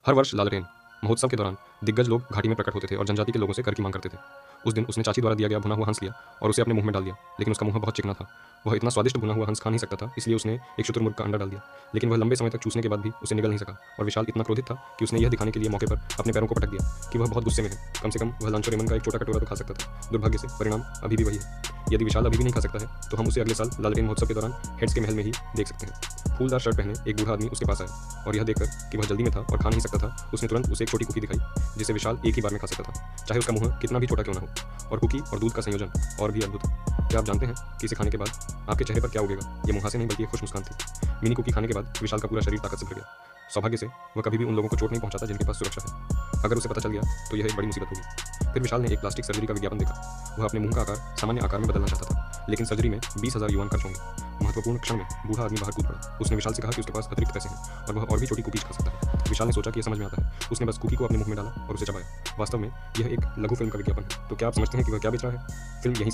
हर वर्ष लालटेन महोत्सव के दौरान दिग्गज लोग घाटी में प्रकट होते थे और जनजाति के लोगों से कर की मांग करते थे। उस दिन उसने चाची द्वारा दिया गया भुना हुआ हंस लिया और उसे अपने मुंह में डाल दिया, लेकिन उसका मुंह बहुत चिकना था। वह इतना स्वादिष्ट भुना हुआ हंस खा नहीं सकता था, इसलिए उसने एक शुतुरमुर्ग का अंडा डाल दिया। लेकिन वह लंबे समय तक चूसने के बाद भी उसे निगल नहीं सका और विशाल इतना क्रोधित था कि उसने यह दिखाने के लिए मौके पर अपने पैरों को पटक दिया कि वह बहुत गुस्से में है। कम से कम वह लंच और रेमन का एक छोटा कटोरा तो खा सकता था। दुर्भाग्य से परिणाम अभी भी वही है। यदि विशाल अभी भी नहीं खा सकता है तो हम उसे अगले साल लालटेन महोत्सव के दौरान हेड्स के महल में ही देख सकते हैं। फूलदार शर्ट पहने एक बूढ़ा आदमी उसके पास आया और यह देखकर कि वह जल्दी में था और खा नहीं सकता था, उसने तुरंत उसे एक छोटी कुकी दिखाई जिसे विशाल एक ही बार में खा सकता था, चाहे उसका मुंह कितना भी छोटा क्यों ना हो। और कुकी और दूध का संयोजन और भी अद्भुत। क्या आप जानते हैं कि इसे खाने के बाद आपके चेहरे पर क्या उगेगा? ये मुहासे नहीं बल्कि एक खुश मुस्कान थी। मिनी कुकी खाने के बाद विशाल का पूरा शरीर ताकत से भर गया। सौभाग्य से वह कभी भी उन लोगों को चोट नहीं पहुंचाता जिनके पास सुरक्षा है। अगर उसे पता चल गया तो यह एक बड़ी मुसीबत होगी। फिर विशाल ने एक प्लास्टिक सर्जरी का विज्ञापन देखा। वह अपने मुंह का आकार सामान्य आकार में बदलना चाहता था, लेकिन सर्जरी में 20,000 युआन खर्च होंगे। महत्वपूर्ण क्षण में बूढ़ा आदमी बाहर कूद पड़ा। उसने विशाल से कहा कि उसके पास अतिरिक्त पैसे हैं और वह और भी छोटी कुकीज खा सकता है। विशाल ने सोचा कि यह समझ में आता है। उसने बस कुकी को अपने मुंह में डाला और उसे चबाया। वास्तव में यह एक लघु फिल्म का विज्ञापन है। तो क्या आप समझते हैं कि वह क्या बेच रहा है? फिल्म यहीं